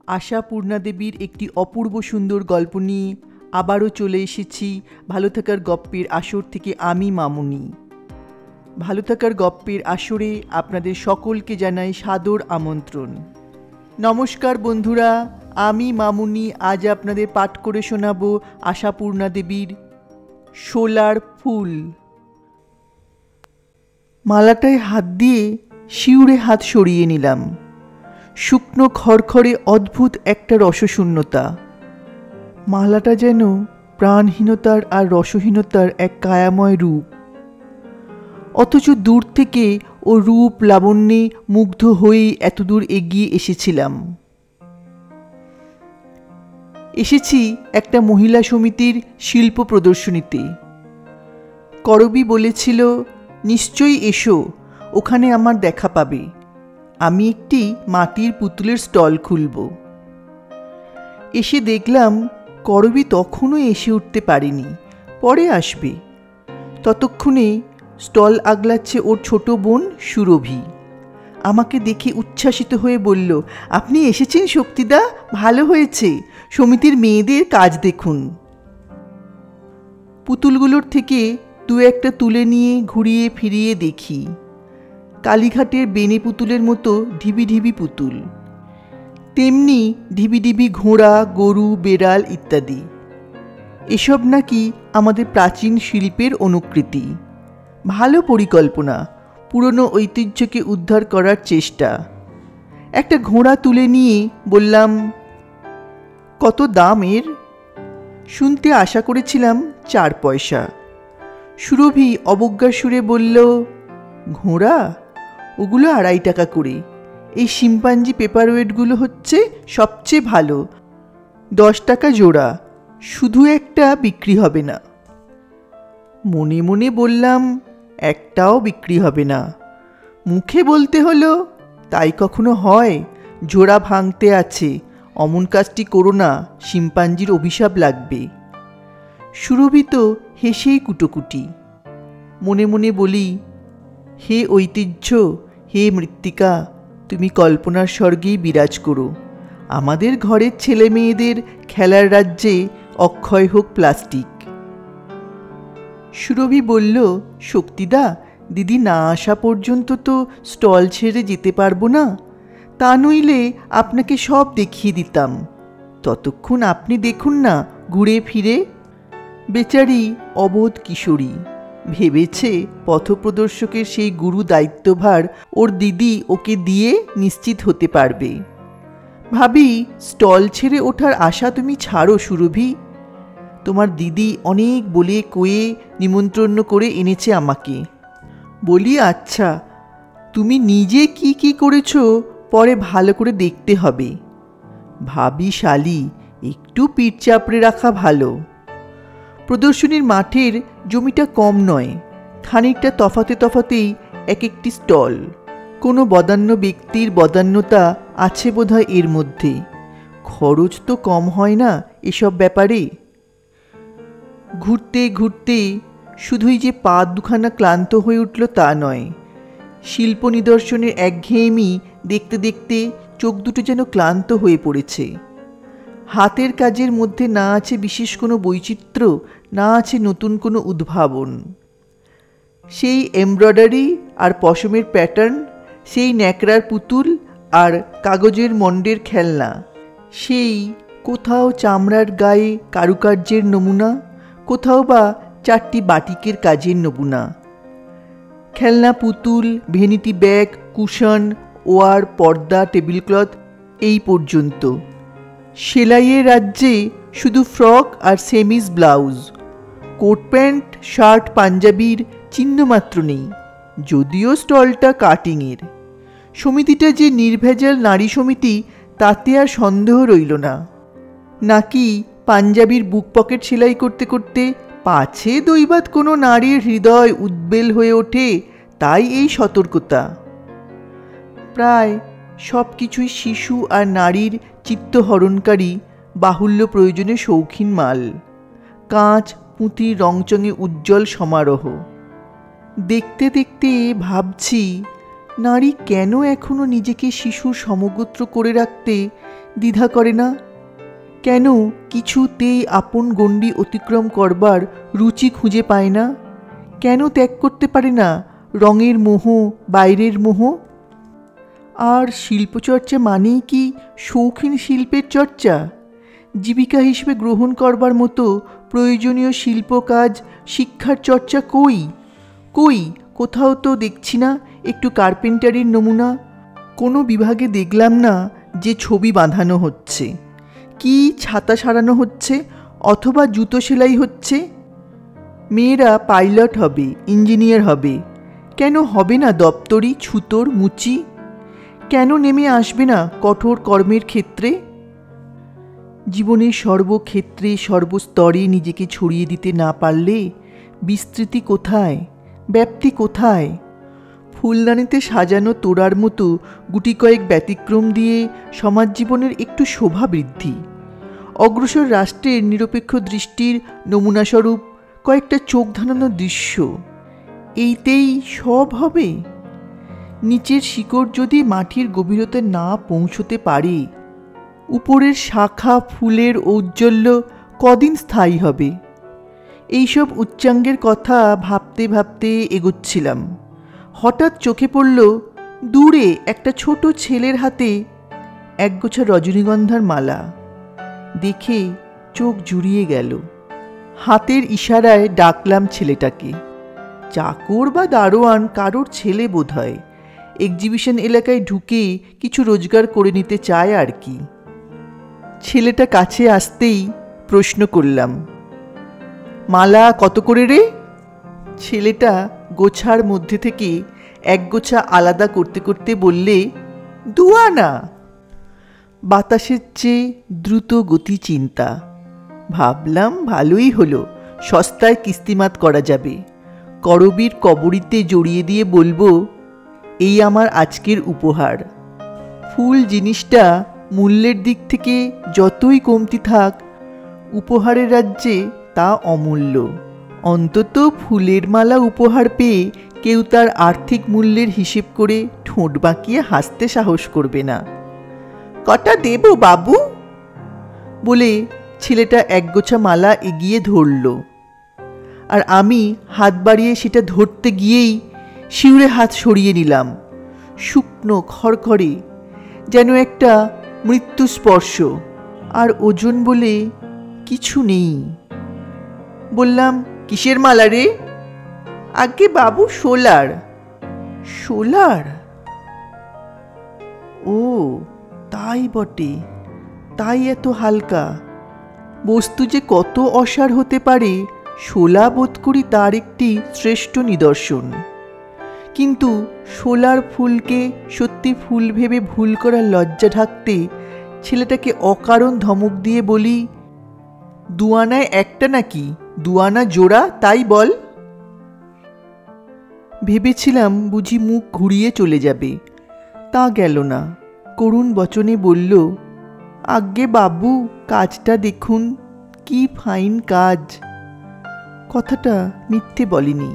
আশাপূর্ণা দেবীর একটি অপূর্ব সুন্দর গল্প নিয়ে আবারও চলে এসেছি ভালো থাকার গপ্পের আসর থেকে আমি মামুনি। ভালো থাকার গপ্পের আসরে আপনাদের সকলকে জানাই সাদর আমন্ত্রণ। নমস্কার বন্ধুরা, আমি মামুনি আজ আপনাদের পাঠ করে শোনাব আশাপূর্ণা দেবীর শোলার ফুল। মালাটায় হাত দিয়ে শিউরে হাত সরিয়ে নিলাম। শুকনো খড়খড়ে অদ্ভুত একটা রসশূন্যতা। মালাটা যেন প্রাণহীনতার আর রসহীনতার এক কায়াময় রূপ, অথচ দূর থেকে ও রূপ লাবণ্যে মুগ্ধ হয়েই এতদূর এগিয়ে এসেছিলাম। এসেছি একটা মহিলা সমিতির শিল্প প্রদর্শনীতে। করবী বলেছিল, নিশ্চয়ই এসো, ওখানে আমার দেখা পাবে। আমি একটি মাটির পুতুলের স্টল খুলব। এসে দেখলাম করবী তখনও এসে উঠতে পারেনি, পরে আসবে। ততক্ষণে স্টল আগলাচ্ছে ওর ছোট বোন সুরভি। আমাকে দেখে উচ্ছ্বাসিত হয়ে বলল, আপনি এসেছেন শক্তিদা, ভালো হয়েছে। সমিতির মেয়েদের কাজ দেখুন। পুতুলগুলোর থেকে দু একটা তুলে নিয়ে ঘুরিয়ে ফিরিয়ে দেখি। কালীঘাটের বেনে পুতুলের মতো ঢিবি ঢিবি পুতুল, তেমনি ঢিবি ঢিবি ঘোড়া, গরু, বেড়াল ইত্যাদি। এসব নাকি আমাদের প্রাচীন শিল্পের অনুকৃতি। ভালো পরিকল্পনা, পুরনো ঐতিহ্যকে উদ্ধার করার চেষ্টা। একটা ঘোড়া তুলে নিয়ে বললাম, কত দাম এর? শুনতে আশা করেছিলাম 4 পয়সা। সুরভি অবজ্ঞার সুরে বলল, ঘোড়া? ওগুলো 2.5 টাকা করে। এই শিম্পাঞ্জি পেপারওয়েটগুলো হচ্ছে সবচেয়ে ভালো, 10 টাকা জোড়া। শুধু একটা বিক্রি হবে না। মনে মনে বললাম, একটাও বিক্রি হবে না। মুখে বলতে হলো, তাই কখনো হয়? জোড়া ভাঙতে আছে, অমন কাজটি করো না, শিম্পাঞ্জির অভিশাপ লাগবে। সুরভি তো হেসেই কুটোকুটি। মনে মনে বলি, হে ঐতিহ্য, হে মৃত্তিকা, তুমি কল্পনার স্বর্গেই বিরাজ করো। আমাদের ঘরের ছেলে মেয়েদের খেলার রাজ্যে অক্ষয় হোক প্লাস্টিক। সুরভি বলল, শক্তিদা, দিদি না আসা পর্যন্ত তো স্টল ছেড়ে যেতে পারবো না। তা নইলে আপনাকে সব দেখিয়ে দিতাম। ততক্ষণ আপনি দেখুন না ঘুরে ফিরে। বেচারি অবোধ কিশোরী ভেবেছে পথপ্রদর্শকের সেই গুরু দায়িত্বভার ওর দিদি ওকে দিয়ে নিশ্চিত হতে পারবে। ভাবি, স্টল ছেড়ে ওঠার আশা তুমি ছাড়ো সুরভি। তোমার দিদি অনেক বলে কয়ে নিমন্ত্রণ করে এনেছে আমাকে। বলি, আচ্ছা, তুমি নিজে কি কি করেছো পরে ভালো করে দেখতে হবে। ভাবি শালি, একটু পিঠ চাপড়ে রাখা ভালো। প্রদর্শনীর মাঠের জমিটা কম নয়, খানিকটা তফাতে তফাতেই এক একটি স্টল। কোনো বদান্য ব্যক্তির বদান্যতা আছে বোধহয় এর মধ্যে। খরচ তো কম হয় না এসব ব্যাপারে। ঘুরতে ঘুরতে শুধুই যে পা দুখানা ক্লান্ত হয়ে উঠল তা নয়, শিল্প নিদর্শনের একঘেয়েমি দেখতে দেখতে চোখ দুটো যেন ক্লান্ত হয়ে পড়েছে। হাতের কাজের মধ্যে না আছে বিশেষ কোনো বৈচিত্র্য, না আছে নতুন কোনো উদ্ভাবন। সেই এমব্রয়ডারি আর পশমের প্যাটার্ন, সেই ন্যাকড়ার পুতুল আর কাগজের মণ্ডের খেলনা, সেই কোথাও চামড়ার গায়ে কারুকার্যের নমুনা, কোথাও বা 4টি বাটিকের কাজের নমুনা। খেলনা পুতুল, ভ্যানিটি ব্যাগ, কুশন, ওয়ার, পর্দা, টেবিল ক্লথ, এই পর্যন্ত। সেলাইয়ের রাজ্যে শুধু ফ্রক আর সেমিজ ব্লাউজ, কোট প্যান্ট, শার্ট, পাঞ্জাবির চিহ্নমাত্র নেই। যদিও স্টলটা কাটিংয়ের। সমিতিটা যে নির্ভেজাল নারী সমিতি তাতে আর সন্দেহ রইল না। নাকি পাঞ্জাবির বুক পকেট সেলাই করতে করতে পাছে দৈবাৎ কোনো নারীর হৃদয় উদ্বেল হয়ে ওঠে, তাই এই সতর্কতা। প্রায় সব কিছুই শিশু আর নারীর চিত্তহরণকারী বাহুল্য প্রয়োজনে শৌখিন মাল। কাঁচ, পুঁতি, রংচঙে উজ্জ্বল সমারোহ। দেখতে দেখতে ভাবছি, নারী কেন এখনো নিজেকে শিশুর সমগোত্র করে রাখতে দ্বিধা করে না? কেন কিছুতেই আপন গণ্ডি অতিক্রম করবার রুচি খুঁজে পায় না? কেন ত্যাগ করতে পারে না রঙের মোহ, বাইরের মোহ? আর শিল্পচর্চা মানেই কি শৌখিন শিল্পের চর্চা? জীবিকা হিসেবে গ্রহণ করবার মতো প্রয়োজনীয় শিল্প কাজ, শিক্ষার চর্চা কই? কোথাও তো দেখছি না একটু কার্পেন্টারির নমুনা। কোনো বিভাগে দেখলাম না যে ছবি বাঁধানো হচ্ছে, কি ছাতা সারানো হচ্ছে, অথবা জুতো সেলাই হচ্ছে। মেয়েরা পাইলট হবে, ইঞ্জিনিয়ার হবে, কেন হবে না দপ্তরি, ছুতোর, মুচি? কেন নেমে আসবে না কঠোর কর্মের ক্ষেত্রে? জীবনের সর্বক্ষেত্রে, সর্বস্তরে নিজেকে ছড়িয়ে দিতে না পারলে বিস্তৃতি কোথায়, ব্যাপ্তি কোথায়? ফুলদানিতে সাজানো তোড়ার মতো গুটি কয়েক ব্যতিক্রম দিয়ে সমাজ জীবনের একটু শোভা বৃদ্ধি, অগ্রসর রাষ্ট্রের নিরপেক্ষ দৃষ্টির নমুনাস্বরূপ কয়েকটা চোখ ধানানো দৃশ্য, এইতেই সব হবে? নিচের শিকড় যদি মাটির গভীরতা না পৌঁছতে পারে, উপরের শাখা ফুলের ঔজ্জ্বল্য কদিন স্থায়ী হবে? এইসব উচ্চাঙ্গের কথা ভাবতে ভাবতে এগোচ্ছিলাম। হঠাৎ চোখে পড়ল দূরে একটা ছোট ছেলের হাতে একগোছা রজনীগন্ধার মালা। দেখে চোখ জুড়িয়ে গেল। হাতের ইশারায় ডাকলাম ছেলেটাকে। চাকর বা দারোয়ান কারোর ছেলে বোধ হয়, এক্সিবিশন এলাকায় ঢুকে কিছু রোজগার করে নিতে চায় আর কি। ছেলেটা কাছে আসতেই প্রশ্ন করলাম, মালা কত করে রে? ছেলেটা গোছার মধ্যে থেকে এক গোছা আলাদা করতে করতে বললে, 2 আনা। বাতাসের চেয়ে দ্রুত গতি চিন্তা। ভাবলাম ভালোই হলো, সস্তায় কিস্তিমাত করা যাবে। করবীর কবরীতে জড়িয়ে দিয়ে বলবো, এই আমার আজকের উপহার। ফুল জিনিসটা মূল্যের দিক থেকে যতই কমতি থাক, উপহারের রাজ্যে তা অমূল্য। অন্তত ফুলের মালা উপহার পেয়ে কেউ তার আর্থিক মূল্যের হিসেব করে ঠোঁট বাঁকিয়ে হাসতে সাহস করবে না। কটা দেব বাবু? বলে ছেলেটা একগোছা মালা এগিয়ে ধরল, আর আমি হাত বাড়িয়ে সেটা ধরতে গিয়েই শিউরে হাত সরিয়ে নিলাম। শুকনো খড়খড়ে, যেন একটা মৃত্যু স্পর্শ, আর ওজন বলে কিছু নেই। বললাম, কিসের মালা রে? আগে বাবু শোলার। শোলার? ও তাই বটে, তাই এত হালকা। বস্তু যে কত অসার হতে পারে শোলা বোধ করি তার একটি শ্রেষ্ঠ নিদর্শন। কিন্তু শোলার ফুলকে সত্যি ফুল ভেবে ভুল করার লজ্জা ঢাকতে ছেলেটাকে অকারণ ধমক দিয়ে বলি, 2 আনায় একটা নাকি 2 আনা জোড়া, তাই বল। ভেবেছিলাম বুঝি মুখ ঘুরিয়ে চলে যাবে, তা গেল না। করুণ বচনে বলল, আজ্ঞে বাবু কাজটা দেখুন, কি ফাইন কাজ। কথাটা মিথ্যে বলিনি।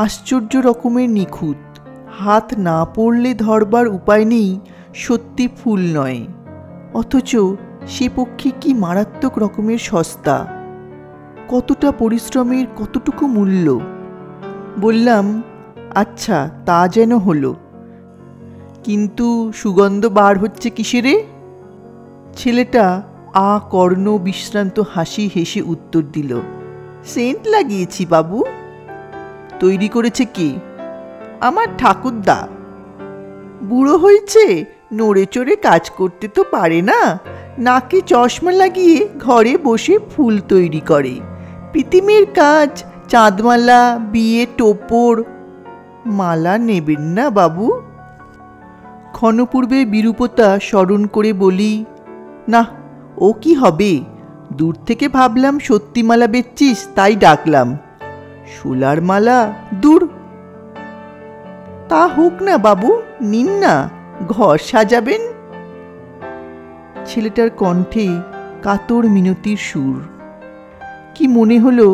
আশ্চর্য রকমের নিখুঁত, হাত না পড়লে ধরবার উপায় নেই সত্যি ফুল নয়, অথচ সে পক্ষে কি মারাত্মক রকমের সস্তা। কতটা পরিশ্রমের কতটুকু মূল্য। বললাম, আচ্ছা তা যেন হলো, কিন্তু সুগন্ধ বার হচ্ছে কিসেরে? ছেলেটা আকর্ণ বিশ্রান্ত হাসি হেসে উত্তর দিল, সেন্ট লাগিয়েছি বাবু। তৈরি করেছে কে? আমার ঠাকুরদা। বুড়ো হয়েছে, নড়ে চড়ে কাজ করতে তো পারে না, নাকে চশমা লাগিয়ে ঘরে বসে ফুল তৈরি করে। পিতিমের কাজ, চাঁদমালা, বিয়ে টোপর। মালা নেবেন না বাবু? ক্ষণপূর্বে বিরূপতা স্মরণ করে বলি, না ও কি হবে। দূর থেকে ভাবলাম সত্যি মালা বেচছিস, তাই ডাকলাম। শোলার মালা, দূর। তা হোক না বাবু, নিন না, ঘর সাজাবেন। ছেলেটার কণ্ঠে কাতর মিনতির সুর। কি মনে হলো,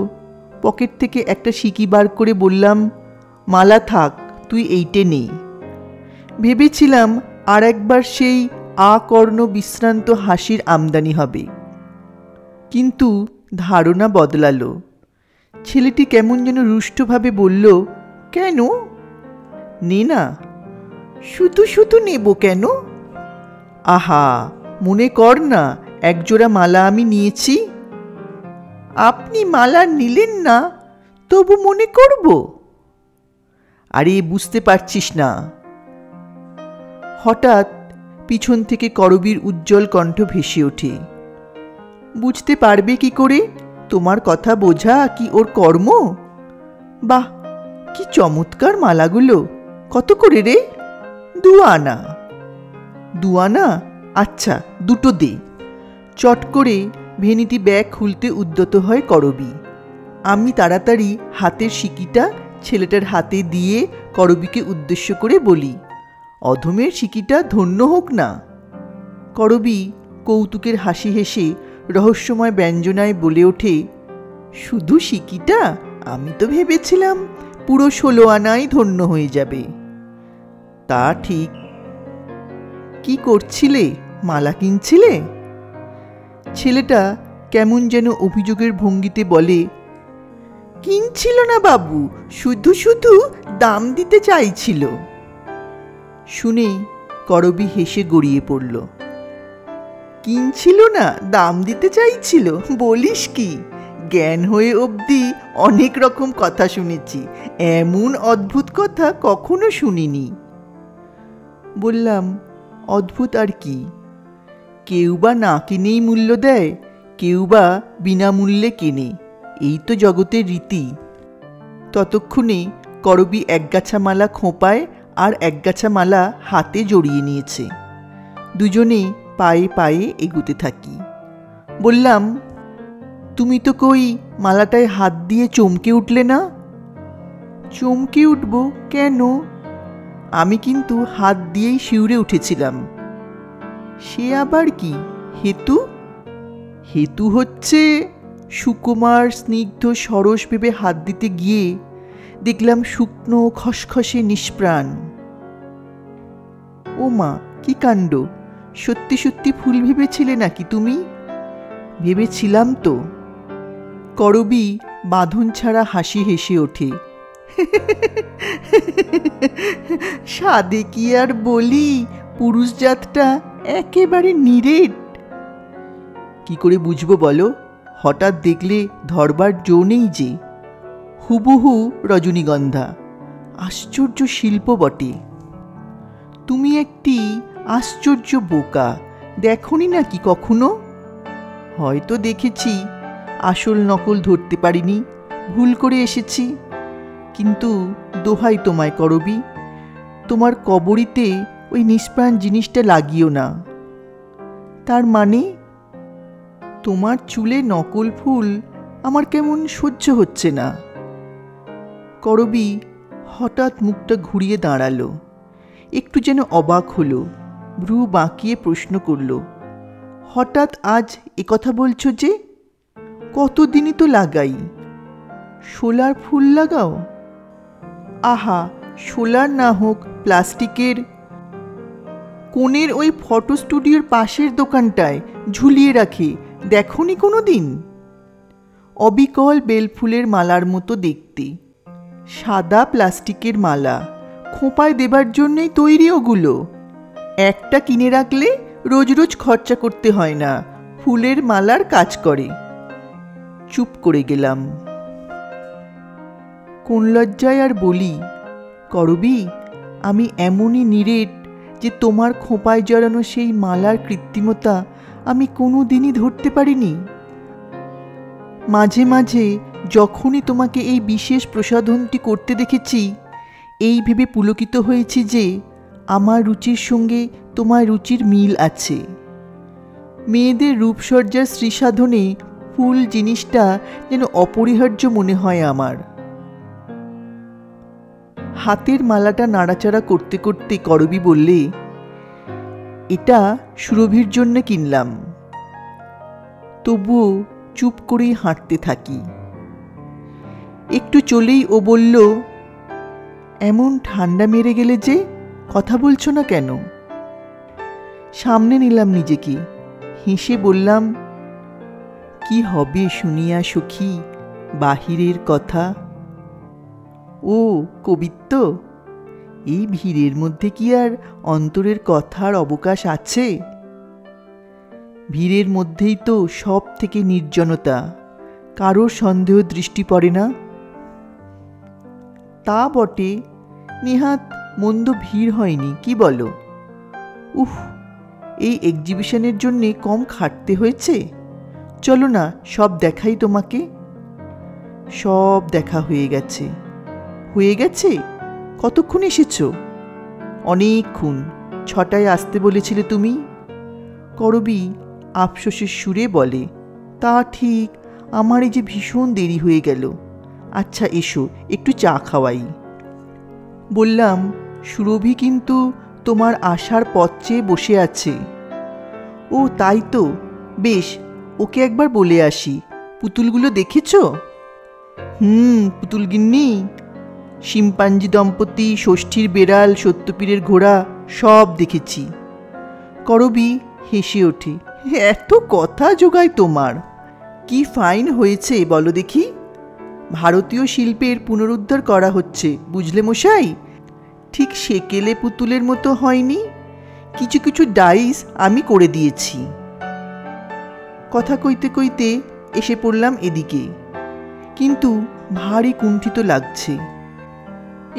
পকেট থেকে একটা সিকি বার করে বললাম, মালা থাক, তুই এইটে নে। ভেবেছিলাম আর একবার সেই আকর্ণ বিশ্রান্ত হাসির আমদানি হবে। কিন্তু ধারণা বদলালো। ছেলেটি কেমন যেন রুষ্টভাবে বলল, কেন? নে না। শুধু শুধু নেব কেন? আহা, মনে কর না একজোড়া মালা আমি নিয়েছি। আপনি মালা নিলেন না, তবু মনে করব? আরে বুঝতে পারছিস না। হঠাৎ পিছন থেকে করবীর উজ্জ্বল কণ্ঠ ভেসে ওঠে। বুঝতে পারবে কি করে? তোমার কথা বোঝা কি ওর কর্ম? বাহ, কি চমৎকার মালাগুলো! কত করে রে? 2 আনা। 2 আনা? আচ্ছা, 2টো দে। চট করে ভেনিটি ব্যাগ খুলতে উদ্যত হয় করবী। আমি তাড়াতাড়ি হাতের সিকিটা ছেলেটার হাতে দিয়ে করবীকে উদ্দেশ্য করে বলি, অধমের সিকিটা ধন্য হোক না। করবী কৌতুকের হাসি হেসে রহস্যময় ব্যঞ্জনায় বলে ওঠে, শুধু সিকিটা? আমি তো ভেবেছিলাম পুরো 16 আনাই ধন্য হয়ে যাবে। তা ঠিক। কি করছিলে? মালা কিনছিলে? ছেলেটা কেমন যেন অভিযোগের ভঙ্গিতে বলে, কিনছিল না বাবু, শুধু শুধু দাম দিতে চাইছিল। শুনে করবী হেসে গড়িয়ে পড়ল। কিনছিল না, দাম দিতে চাইছিল? বলিস কি? জ্ঞান হয়ে অবধি অনেক রকম কথা শুনেছি, এমন অদ্ভুত কথা কখনো শুনিনি। বললাম, অদ্ভুত আর কি? কেউ বা না কিনেই মূল্য দেয়, কেউ বা বিনামূল্যে কেনে, এই তো জগতের রীতি। ততক্ষণে করবী একগাছা মালা খোঁপায় আর একগাছা মালা হাতে জড়িয়ে নিয়েছে। দুজনে পায়ে পায়ে এগুতে থাকি। বললাম, তুমি তো কই মালাটায় হাত দিয়ে চমকে উঠলে না? চমকে উঠব কেন? আমি কিন্তু হাত দিয়েই শিউরে উঠেছিলাম। সে আবার কি হেতু? হেতু হচ্ছে, সুকুমার স্নিগ্ধ সরস ভেবে হাত দিতে গিয়ে দেখলাম শুকনো খসখসে নিষ্প্রাণ। ও মা, কি কাণ্ড! সত্যি সত্যি ফুল ভেবেছিলে নাকি তুমি? ভেবেছিলাম তো। করবী বাঁধন ছাড়া হাসি হেসে ওঠে। সাদে কি আর বলি, পুরুষ জাতটা একেবারে নিরেট। কি করে বুঝবো বলো? হঠাৎ দেখলে ধরবার জো নেই যে। হুবহু রজনীগন্ধা। আশ্চর্য শিল্প বটে। তুমি একটি আশ্চর্য বোকা, দেখনি নাকি কখনো? হয়তো দেখেছি, আসল নকল ধরতে পারিনি, ভুল করে এসেছি। কিন্তু দোহাই তোমায় করবী, তোমার কবরীতে ওই নিষ্প্রাণ জিনিসটা লাগিও না। তার মানে? তোমার চুলে নকল ফুল আমার কেমন সহ্য হচ্ছে না। করবী হঠাৎ মুখটা ঘুরিয়ে দাঁড়ালো, একটু যেন অবাক হলো, ভ্রু বাঁকিয়ে প্রশ্ন করল, হঠাৎ আজ একথা বলছো যে? কতদিনই তো লাগাই। শোলার ফুল লাগাও? আহা, শোলার না হোক প্লাস্টিকের। কোণের ওই ফটো স্টুডিওর পাশের দোকানটায় ঝুলিয়ে রাখে, দেখনি কোনো দিন? অবিকল বেলফুলের মালার মতো দেখতে, সাদা প্লাস্টিকের মালা, খোঁপায় দেবার জন্যই তৈরি ওগুলো। একটা কিনে রাখলে রোজ রোজ খরচা করতে হয় না, ফুলের মালার কাজ করে। চুপ করে গেলাম। কোন লজ্জায় আর বলি, করবী, আমি এমনই নিরেট যে তোমার খোঁপায় জড়ানো সেই মালার কৃত্রিমতা আমি কোনো দিনই ধরতে পারিনি। মাঝে মাঝে যখনই তোমাকে এই বিশেষ প্রসাধনটি করতে দেখেছি, এই ভেবে পুলকিত হয়েছি যে আমার রুচির সঙ্গে তোমার রুচির মিল আছে। মেয়েদের রূপসজ্জার শ্রীসাধনে ফুল জিনিসটা যেন অপরিহার্য মনে হয় আমার। হাতের মালাটা নাড়াচাড়া করতে করতে করবী বললে, এটা সুরভির জন্য কিনলাম। তবুও চুপ করেই হাঁটতে থাকি। একটু চলেই ও বলল, এমন ঠান্ডা মেরে গেলে যে, কথা বলছো না কেন? সামনে নিলাম নিজেকে, হেসে বললাম, কি হবে শুনিয়া সখী বাহিরের কথা? ও কবিত্ব, এই ভিড়ের মধ্যে কি আর অন্তরের কথার অবকাশ আছে? ভিড়ের মধ্যেই তো সব থেকে নির্জনতা, কারোর সন্দেহ দৃষ্টি পড়ে না। তা বটে, নেহাত মন্দ ভিড় হয়নি, কি বলো? উফ, এই এক্সিবিশনের জন্যে কম খাটতে হয়েছে। চলো না, সব দেখাই তোমাকে। সব দেখা হয়ে গেছে। হয়ে গেছে? কতক্ষণ এসেছ? অনেকক্ষণ, 6টায় আসতে বলেছিলে তুমি। করবী আফসোসের সুরে বলে, তা ঠিক, আমার এই যে ভীষণ দেরি হয়ে গেল। আচ্ছা এসো, একটু চা খাওয়াই। বললাম, সুরভি কিন্তু তোমার আসার পথ চেয়ে বসে আছে। ও তাই তো, বেশ, ওকে একবার বলে আসি। পুতুলগুলো দেখেছ? পুতুল গিন্নি, শিম্পাঞ্জি দম্পতি, ষষ্ঠীর বেড়াল, সত্যপীরের ঘোড়া সব দেখেছি। করবী হেসে ওঠে, এত কথা জোগায় তোমার? কি ফাইন হয়েছে বলো দেখি। ভারতীয় শিল্পের পুনরুদ্ধার করা হচ্ছে, বুঝলে মশাই। ঠিক সেকেলে পুতুলের মতো হয়নি, কিছু কিছু ডাইস আমি করে দিয়েছি। কথা কইতে কইতে এসে পড়লাম এদিকে, কিন্তু ভারী কুণ্ঠিত লাগছে।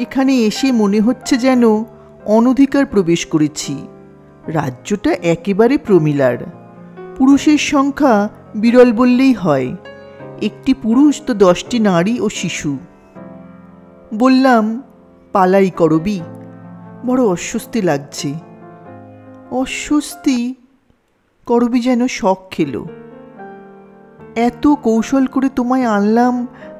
এখানে এসে মনে হচ্ছে যেন অনধিকার প্রবেশ করেছি। রাজ্যটা একেবারে প্রমিলার। পুরুষের সংখ্যা বিরল বললেই হয়, একটি পুরুষ তো 10টি নারী ও শিশু। বললাম, পালাই করবী, বড় অস্বস্তি লাগছে। অস্বস্তি? করবী যেন শখ খেল। এত কৌশল করে তোমায় আনলাম,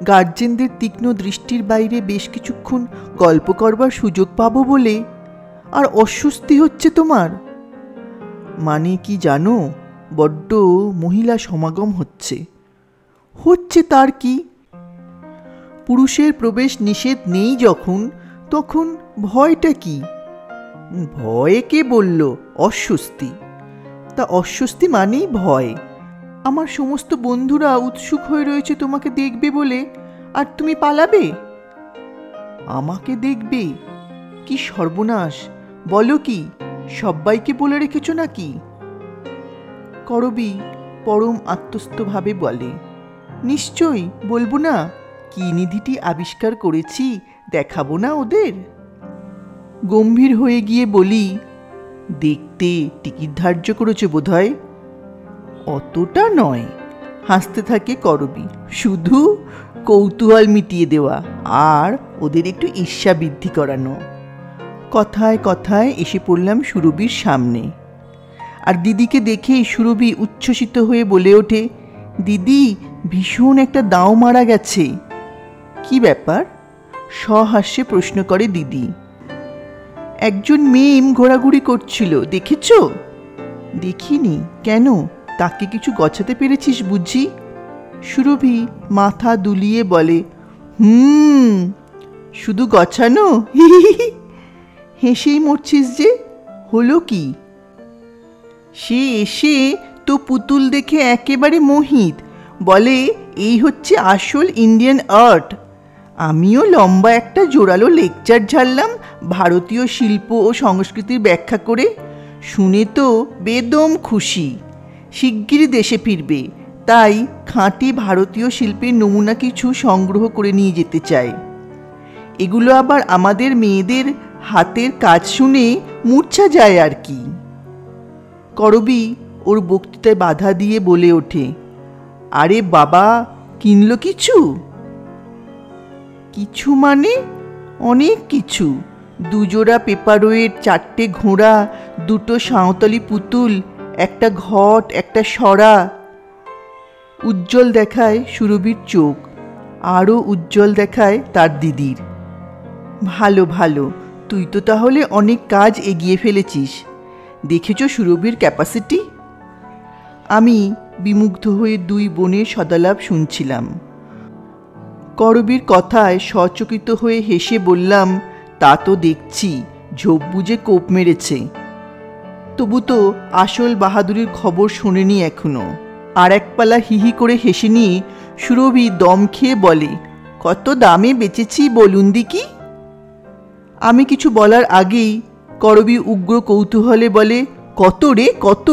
গার্জেনদের তীক্ষ্ণ দৃষ্টির বাইরে বেশ কিছুক্ষণ গল্প করবার সুযোগ পাবো বলে, আর অস্বস্তি হচ্ছে তোমার? মানে কি জানো, বড্ড মহিলা সমাগম হচ্ছে। হচ্ছে তার কি? পুরুষের প্রবেশ নিষেধ নেই যখন, তখন ভয়টা কি? ভয় কে বলল? অস্বস্তি। তা অস্বস্তি মানেই ভয়। আমার সমস্ত বন্ধুরা উৎসুক হয়ে রয়েছে তোমাকে দেখবে বলে, আর তুমি পালাবে? আমাকে দেখবে? কি সর্বনাশ! বলো কি, সব্বাইকে বলে রেখেছ নাকি? করবী পরম আত্মস্থভাবে বলে, নিশ্চয়ই বলবো না। কি নিধিটি আবিষ্কার করেছি, দেখাবো না ওদের? গম্ভীর হয়ে গিয়ে বলি, দেখতে টিকিট ধার্য করেছো বোধহয়? অতটা নয়, হাসতে থাকে করবী। শুধু কৌতূহল মিটিয়ে দেওয়া আর ওদের একটু ঈর্ষা বৃদ্ধি করানো। কথায় কথায় এসে পড়লাম সুরভির সামনে। আর দিদিকে দেখেই সুরভি উচ্ছ্বসিত হয়ে বলে ওঠে, দিদি, ভীষণ একটা দাও মারা গেছে। কি ব্যাপার? সহাস্যে প্রশ্ন করে দিদি। একজন মেম ঘোরাঘুরি করছিল, দেখেছ? দেখিনি। কেন, তাকে কিছু গছাতে পেরেছিস বুঝি? সুরভি মাথা দুলিয়ে বলে, শুধু গছানো? হেসেই মরছিস যে, হলো কি? সে এসে তো পুতুল দেখে একেবারে মোহিত, বলে এই হচ্ছে আসল ইন্ডিয়ান আর্ট। আমিও লম্বা একটা জোরালো লেকচার ঝাড়লাম ভারতীয় শিল্প ও সংস্কৃতির ব্যাখ্যা করে। শুনে তো বেদম খুশি। শিগগিরই দেশে ফিরবে, তাই খাঁটি ভারতীয় শিল্পের নমুনা কিছু সংগ্রহ করে নিয়ে যেতে চায়। এগুলো আবার আমাদের মেয়েদের হাতের কাজ শুনে মূর্ছা যায় আর কি। করবী ওর বক্তৃতায় বাধা দিয়ে বলে ওঠে, আরে বাবা, কিনলো কিছু? কিছু মানে? অনেক কিছু। 2 জোড়া পেপারওয়েট, 4টে ঘোড়া, 2টো সাঁওতালি পুতুল, একটা ঘট, একটা সরা। উজ্জ্বল দেখায় সুরভির চোখ, আরও উজ্জ্বল দেখায় তার দিদির। ভালো ভালো, তুই তো তাহলে অনেক কাজ এগিয়ে ফেলেছিস। দেখেছ সুরভির ক্যাপাসিটি? আমি বিমুগ্ধ হয়ে 2 বোনের সদালাপ শুনছিলাম। করবীর কথায় সচকিত হয়ে হেসে বললাম, তা তো দেখছি, ঝোপ বুঝে কোপ মেরেছে। তবু তো আসল বাহাদুরির খবর শোনেনি এখনো। আর এক পালা হিহি করে হেসে নিয়ে সুরভি দম খেয়ে বলে, কত দামে বেচেছি বলুন দিকি? আমি কিছু বলার আগেই করবী উগ্র কৌতূহলে বলে, কত রে কত?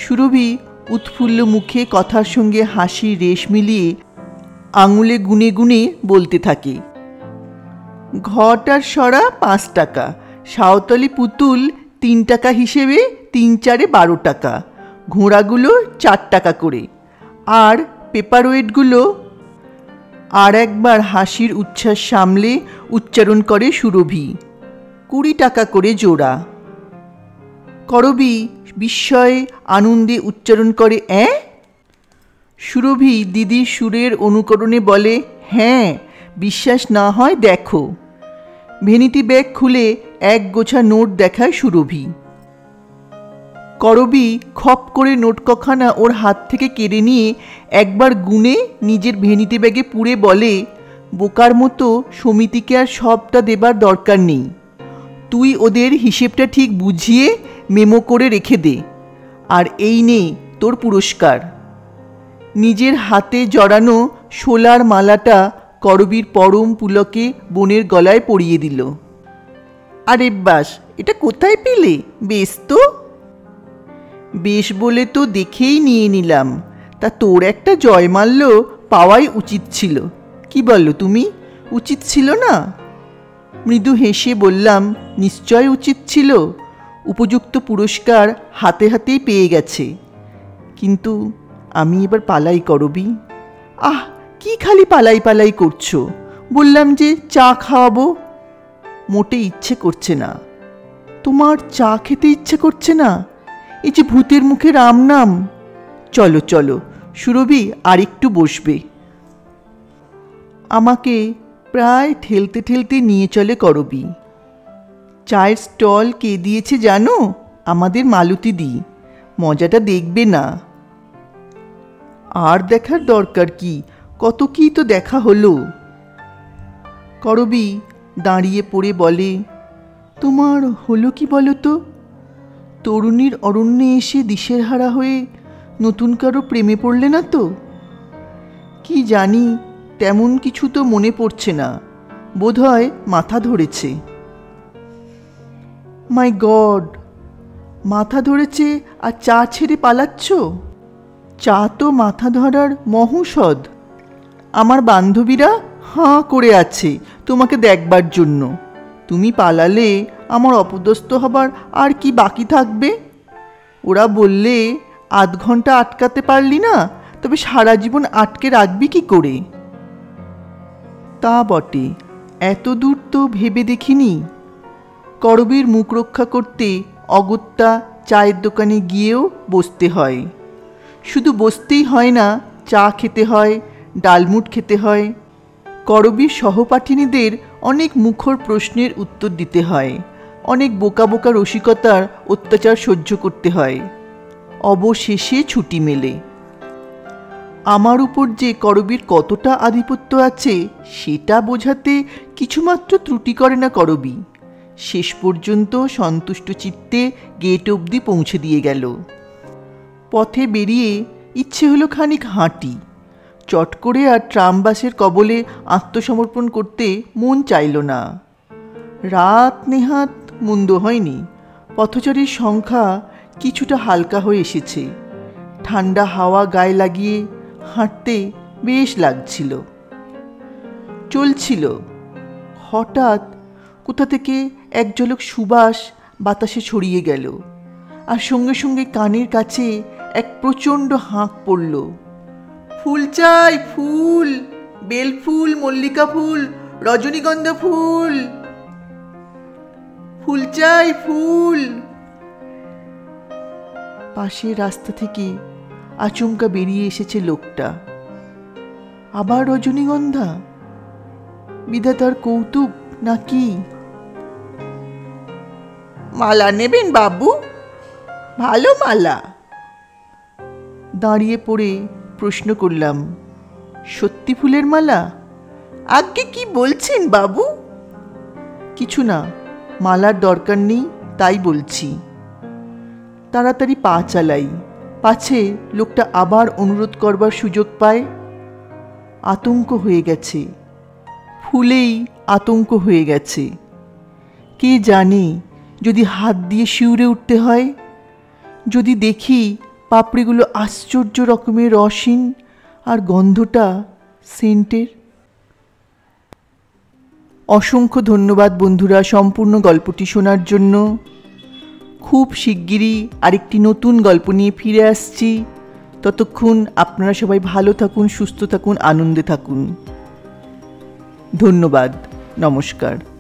সুরভি উৎফুল্ল মুখে কথার সঙ্গে হাসির রেশ মিলিয়ে আঙুলে গুনে গুনে বলতে থাকে, ঘট আর সরা 5 টাকা, সাঁওতালি পুতুল 3 টাকা হিসেবে 3 4 12 টাকা, ঘোড়াগুলো 4 টাকা করে, আর পেপারওয়েটগুলো। আর একবার হাসির উচ্ছ্বাস সামলে উচ্চারণ করে সুরভি, 20 টাকা করে জোড়া। করবী বিস্ময়ে আনন্দে উচ্চারণ করে, সুরভি দিদির সুরের অনুকরণে বলে, হ্যাঁ, বিশ্বাস না হয় দেখো। ভ্যানিটি ব্যাগ খুলে এক গোছা নোট দেখায় সুরভি। করবী খপ করে নোট কখানা ওর হাত থেকে কেড়ে নিয়ে একবার গুনে নিজের ভ্যানিটি ব্যাগে পুরে বলে, বোকার মতো সমিতিকে আর সবটা দেবার দরকার নেই, তুই ওদের হিসেবটা ঠিক বুঝিয়ে মেমো করে রেখে দে, আর এই নে তোর পুরস্কার। নিজের হাতে জড়ানো শোলার মালাটা করবীর পরম পুলকে বোনের গলায় পরিয়ে দিল। আরে বাস, এটা কোথায় পেলে? বেশ তো। বেশ বলে তো দেখেই নিয়ে নিলাম, তা তোর একটা জয়মাল্য পাওয়াই উচিত ছিল। কি বলো তুমি, উচিত ছিল না? মৃদু হেসে বললাম, নিশ্চয় উচিত ছিল, উপযুক্ত পুরস্কার হাতে হাতেই পেয়ে গেছে। কিন্তু আমি এবার পালাই করবী। আহ, কি খালি পালাই পালাই করছো? বললাম যে চা খাওয়াবো। মোটে ইচ্ছে করছে না। তোমার চা খেতে ইচ্ছে করছে না? এই যে ভূতের মুখে রাম নাম। চলো চলো, সুরভি আর একটু বসবে। আমাকে প্রায় ঠেলতে ঠেলতে নিয়ে চলে করবী। চায়ের স্টল কে দিয়েছে জানো? আমাদের মালতী দি। মজাটা দেখবে না? আর দেখার দরকার কি, কত কি তো দেখা হলো। করবী দাঁড়িয়ে পড়ে বলে, তোমার হলো কি বলো তো? তরুণীর অরণ্যে এসে দিশেহারা হয়ে নতুন কারো প্রেমে পড়লে না তো? কি জানি, তেমন কিছু তো মনে পড়ছে না, বোধহয় মাথা ধরেছে। মাই গড, মাথা ধরেছে আর চা ছেড়ে পালাচ্ছ? চা তো মাথা ধরার মহৌষধ। আমার বান্ধবীরা হাঁ করে আছে তোমাকে দেখবার জন্য। তুমি পালালে আমার অপদস্থ হবার আর কি বাকি থাকবে? ওরা বললে, 8 ঘন্টা আটকাতে পারলি না, তবে সারা জীবন আটকে রাখবি কি করে? তা বটে, এত দূর তো ভেবে দেখিনি। করবীর মুখ রক্ষা করতে অগত্যা চায়ের দোকানে গিয়েও বসতে হয়। শুধু বসতেই হয় না, চা খেতে হয়, ডালমুট খেতে হয়। করবীর সহপাঠিনীদের অনেক মুখর প্রশ্নের উত্তর দিতে হয়, অনেক বোকা বোকা রসিকতার অত্যাচার সহ্য করতে হয়। অবশেষে ছুটি মেলে। আমার উপর যে করবীর কতটা আধিপত্য আছে সেটা বোঝাতে কিছুমাত্র ত্রুটি করে না করবী। শেষ পর্যন্ত সন্তুষ্ট চিত্তে গেট অবধি পৌঁছে দিয়ে গেল। পথে বেরিয়ে ইচ্ছে হলো খানিক হাঁটি। চট করে আর ট্রাম বাসের কবলে আত্মসমর্পণ করতে মন চাইল না। রাত নেহাত মন্দ হয়নি। পথচারীর সংখ্যা কিছুটা হালকা হয়ে এসেছে। ঠান্ডা হাওয়া গায়ে লাগিয়ে হাঁটতে বেশ লাগছিল। চলছিল, হঠাৎ কোথা থেকে এক ঝলক সুবাস বাতাসে ছড়িয়ে গেল, আর সঙ্গে সঙ্গে কানের কাছে এক প্রচণ্ড হাঁক পড়ল। ফুল চাই, ফুল, বেল ফুল, মল্লিকা ফুল, রজনীগন্ধা ফুল, ফুল চাই, ফুল। পাশের রাস্তা থেকে আচমকা বেরিয়ে এসেছে লোকটা। আবার রজনীগন্ধা? বিধাতার কৌতুক নাকি? মালা নেবেন বাবু? ভালো মালা। দাঁড়িয়ে পড়ে প্রশ্ন করলাম, সত্যি ফুলের মালা? আগে কি বলছেন বাবু? কিছু না, মালার দরকার নেই তাই বলছি। তাড়াতাড়ি পা চালাই, পাছে লোকটা আবার অনুরোধ করবার সুযোগ পায়। আতঙ্ক হয়ে গেছে, ফুলেই আতঙ্ক হয়ে গেছে। কে জানে যদি হাত দিয়ে শিউরে উঠতে হয়, যদি দেখি পাপড়িগুলো আশ্চর্য রকমের রসহীন আর গন্ধটা সেন্টের। অসংখ্য ধন্যবাদ বন্ধুরা সম্পূর্ণ গল্পটি শোনার জন্য। খুব শিগগিরই আরেকটি নতুন গল্প নিয়ে ফিরে আসছি। ততক্ষণ আপনারা সবাই ভালো থাকুন, সুস্থ থাকুন, আনন্দে থাকুন। ধন্যবাদ, নমস্কার।